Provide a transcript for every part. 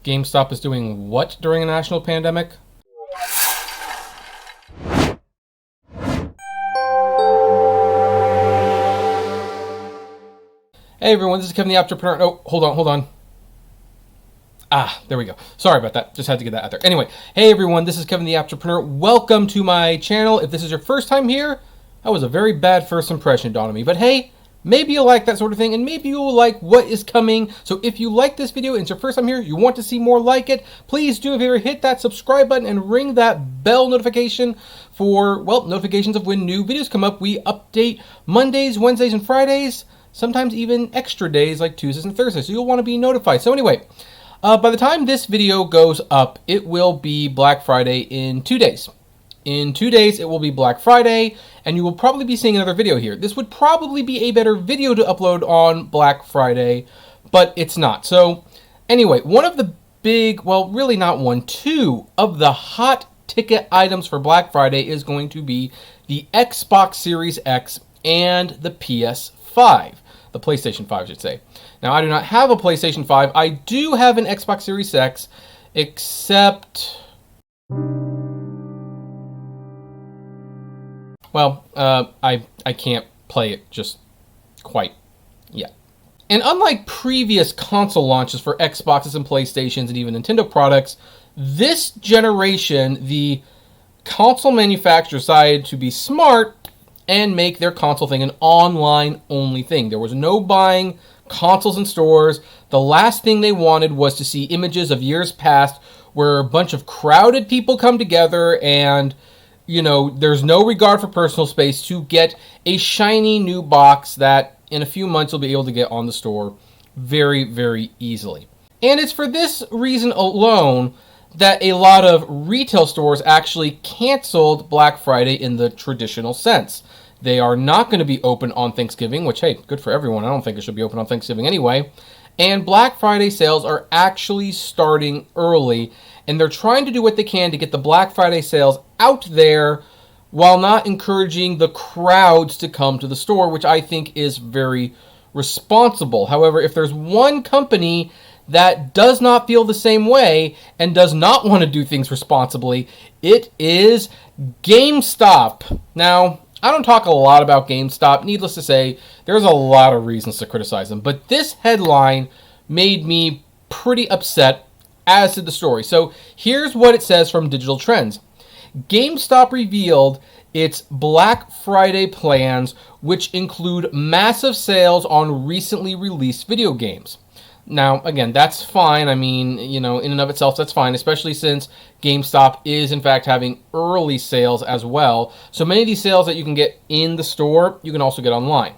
GameStop is doing what during a national pandemic? Hey everyone, this is Kevin the Apptrepreneur. Oh, hold on. There we go. Sorry about that. Just had to get that out there. Anyway, hey everyone, this is Kevin the Apptrepreneur. Welcome to my channel. If this is your first time here, that was a very bad first impression, dawned on me. But hey, maybe you'll like that sort of thing, and maybe you'll like what is coming. So if you like this video and it's your first time here, you want to see more like it, please do, if you ever hit that subscribe button and ring that bell notification for, well, notifications of when new videos come up. We update Mondays, Wednesdays, and Fridays, sometimes even extra days like Tuesdays and Thursdays, so you'll want to be notified. So anyway, by the time this video goes up, it will be Black Friday in 2 days. In 2 days, it will be Black Friday, and you will probably be seeing another video here. This would probably be a better video to upload on Black Friday, but it's not. So anyway, one of the big, well, really not one, two of the hot ticket items for Black Friday is going to be the Xbox Series X and the PS5. The PlayStation 5, I should say. Now, I do not have a PlayStation 5. I do have an Xbox Series X, except... well, I can't play it just quite yet. And unlike previous console launches for Xboxes and PlayStations and even Nintendo products, this generation, the console manufacturers decided to be smart and make their console thing an online-only thing. There was no buying consoles in stores. The last thing they wanted was to see images of years past where a bunch of crowded people come together and, you know, there's no regard for personal space to get a shiny new box that in a few months you'll be able to get on the store very, very easily. And it's for this reason alone that a lot of retail stores actually canceled Black Friday in the traditional sense. They are not going to be open on Thanksgiving, which, hey, good for everyone. I don't think it should be open on Thanksgiving anyway. And Black Friday sales are actually starting early, and they're trying to do what they can to get the Black Friday sales out there while not encouraging the crowds to come to the store, which I think is very responsible. However, if there's one company that does not feel the same way and does not want to do things responsibly, it is GameStop. Now, I don't talk a lot about GameStop. Needless to say, there's a lot of reasons to criticize them. But this headline made me pretty upset, as did the story. So here's what it says from Digital Trends. GameStop revealed its Black Friday plans, which include massive sales on recently released video games. Now, again, that's fine. I mean, you know, in and of itself, that's fine, especially since GameStop is, in fact, having early sales as well. So many of these sales that you can get in the store, you can also get online.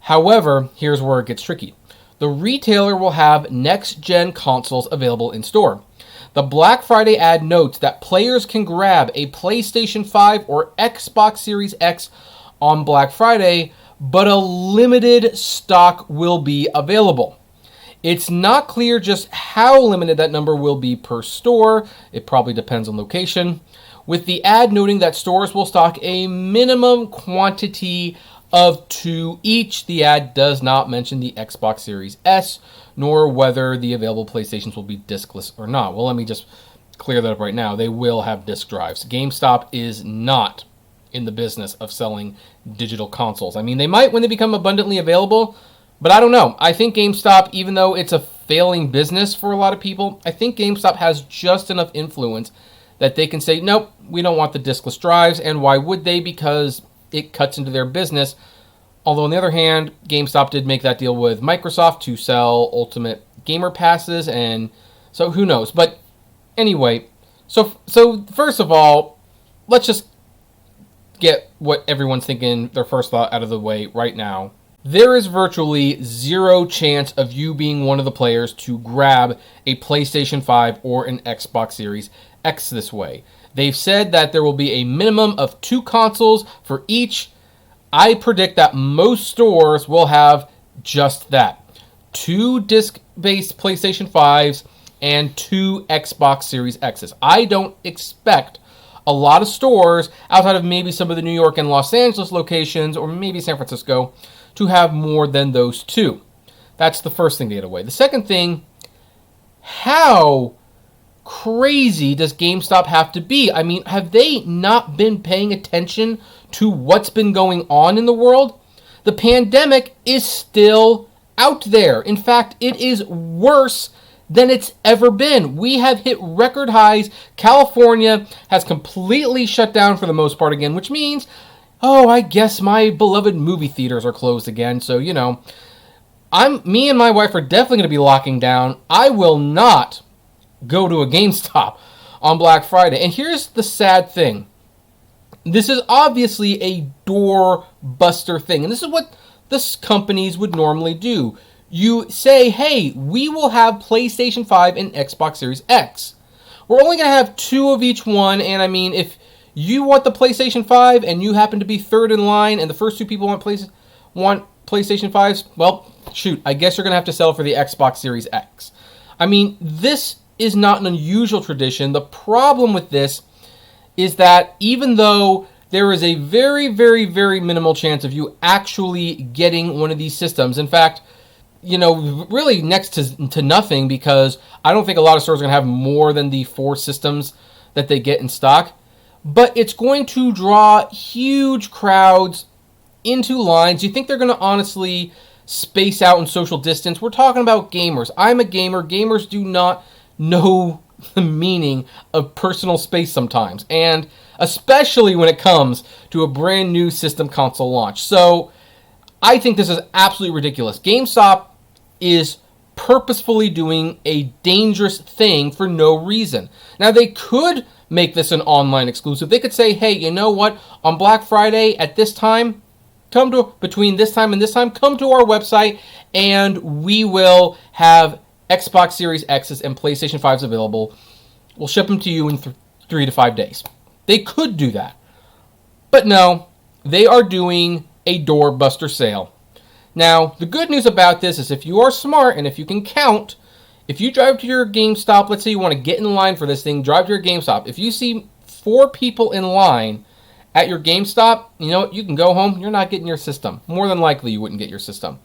However, here's where it gets tricky. The retailer will have next-gen consoles available in store. The Black Friday ad notes that players can grab a PlayStation 5 or Xbox Series X on Black Friday, but a limited stock will be available. It's not clear just how limited that number will be per store. It probably depends on location. With the ad noting that stores will stock a minimum quantity of 2 each, the ad does not mention the Xbox Series S, nor whether the available PlayStations will be diskless or not. Well, let me just clear that up right now. They will have disk drives. GameStop is not in the business of selling digital consoles. I mean, they might when they become abundantly available, but I don't know. I think GameStop, even though it's a failing business for a lot of people, I think GameStop has just enough influence that they can say, nope, we don't want the diskless drives. And why would they? Because it cuts into their business. Although, on the other hand, GameStop did make that deal with Microsoft to sell Ultimate Gamer Passes, and so who knows. But anyway, so first of all, let's just get what everyone's thinking, their first thought out of the way right now. There is virtually zero chance of you being one of the players to grab a PlayStation 5 or an Xbox Series X this way. They've said that there will be a minimum of 2 consoles for each. I predict that most stores will have just that. 2 disc-based PlayStation 5s and 2 Xbox Series X's. I don't expect a lot of stores, outside of maybe some of the New York and Los Angeles locations, or maybe San Francisco, to have more than those 2. That's the first thing to get away. The second thing, How crazy does GameStop have to be? I mean, have they not been paying attention to what's been going on in the world? The pandemic is still out there. In fact, it is worse than it's ever been. We have hit record highs. California has completely shut down for the most part again, which means, oh, I guess my beloved movie theaters are closed again. So, me and my wife are definitely going to be locking down. I will not go to a GameStop on Black Friday. And here's the sad thing. This is obviously a door buster thing. And this is what the companies would normally do. You say, hey, we will have PlayStation 5 and Xbox Series X. We're only going to have 2 of each one. And I mean, if you want the PlayStation 5 and you happen to be third in line and the first 2 people want PlayStation 5s, well, shoot, I guess you're going to have to settle for the Xbox Series X. I mean, this is not an unusual tradition. The problem with this is that even though there is a very, very, very minimal chance of you actually getting one of these systems, in fact, really next to nothing, because I don't think a lot of stores are going to have more than the 4 systems that they get in stock, but it's going to draw huge crowds into lines. You think they're going to honestly space out and social distance? We're talking about gamers. I'm a gamer. Gamers do not know the meaning of personal space sometimes, and especially when it comes to a brand new system console launch. So I think this is absolutely ridiculous. GameStop is purposefully doing a dangerous thing for no reason. Now, they could make this an online exclusive. They could say, hey, you know what? On Black Friday at this time, between this time and this time, come to our website and we will have Xbox Series X's and PlayStation 5s available. We'll ship them to you in 3 to 5 days. They could do that. But no, they are doing a doorbuster sale. Now, the good news about this is if you are smart and if you can count, if you drive to your GameStop, let's say you want to get in line for this thing, drive to your GameStop. If you see 4 people in line at your GameStop, you can go home. You're not getting your system. More than likely, you wouldn't get your system.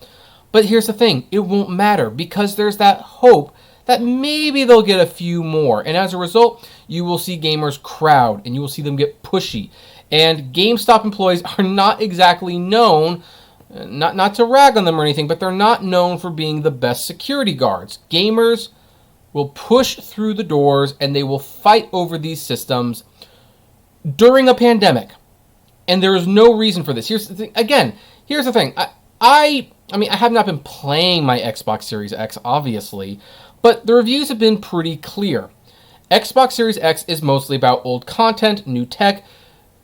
But here's the thing. It won't matter because there's that hope that maybe they'll get a few more. And as a result, you will see gamers crowd and you will see them get pushy. And GameStop employees are not exactly known, not to rag on them or anything, but they're not known for being the best security guards. Gamers will push through the doors and they will fight over these systems during a pandemic. And there is no reason for this. Here's the thing. Again, here's the thing. I have not been playing my Xbox Series X, obviously, but the reviews have been pretty clear. Xbox Series X is mostly about old content, new tech,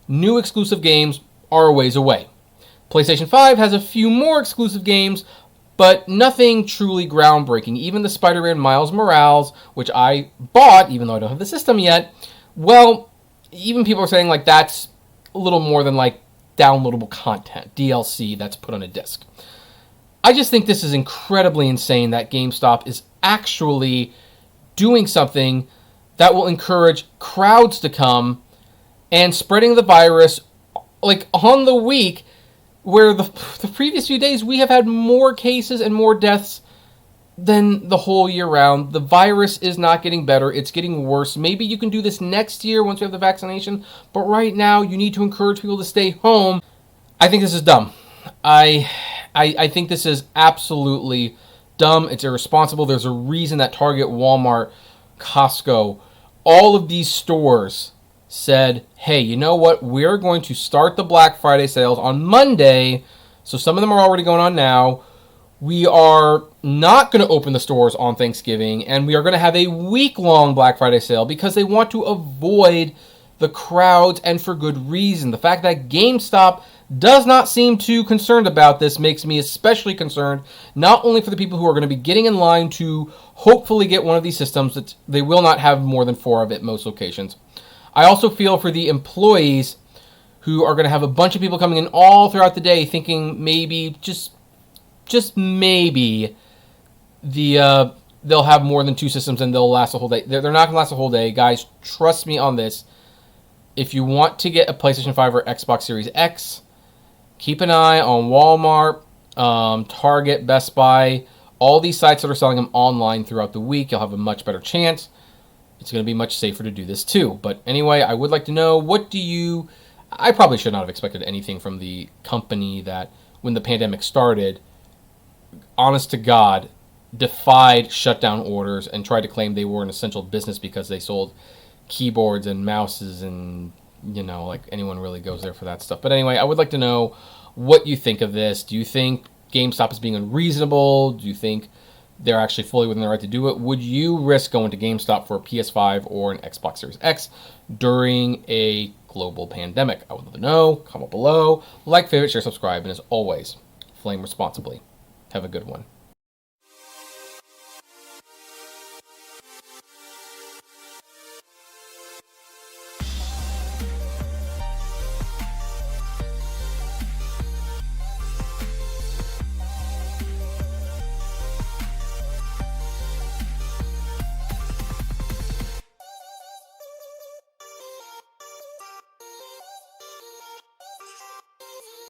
new exclusive games are a ways away. PlayStation 5 has a few more exclusive games, but nothing truly groundbreaking. Even the Spider-Man Miles Morales, which I bought, even though I don't have the system yet, well, even people are saying that's a little more than downloadable content, DLC that's put on a disc. I just think this is incredibly insane that GameStop is actually doing something that will encourage crowds to come and spreading the virus on the week where the previous few days we have had more cases and more deaths than the whole year round. The virus is not getting better. It's getting worse. Maybe you can do this next year once we have the vaccination, but right now you need to encourage people to stay home. I think this is dumb. I think this is absolutely dumb. It's irresponsible. There's a reason that Target, Walmart, Costco, all of these stores said, hey, you know what? We're going to start the Black Friday sales on Monday. So some of them are already going on now. We are not going to open the stores on Thanksgiving, and we are going to have a week-long Black Friday sale because they want to avoid the crowds, and for good reason. The fact that GameStop does not seem too concerned about this makes me especially concerned, not only for the people who are going to be getting in line to hopefully get one of these systems that they will not have more than 4 of at most locations. I also feel for the employees who are going to have a bunch of people coming in all throughout the day thinking maybe, just maybe, they'll have more than 2 systems and they'll last a whole day. They're not going to last a whole day. Guys, trust me on this. If you want to get a PlayStation 5 or Xbox Series X, keep an eye on Walmart, Target, Best Buy, All these sites that are selling them online throughout the week, you'll have a much better chance. It's going to be much safer to do this too. But anyway, I would like to know, I probably should not have expected anything from the company that, when the pandemic started, honest to God, defied shutdown orders and tried to claim they were an essential business because they sold keyboards and mouses and, like anyone really goes there for that stuff. But anyway, I would like to know what you think of this. Do you think GameStop is being unreasonable? Do you think they're actually fully within their right to do it? Would you risk going to GameStop for a PS5 or an Xbox Series X during a global pandemic? I would love to know. Comment below. Like, favorite, share, subscribe, and as always, flame responsibly. Have a good one.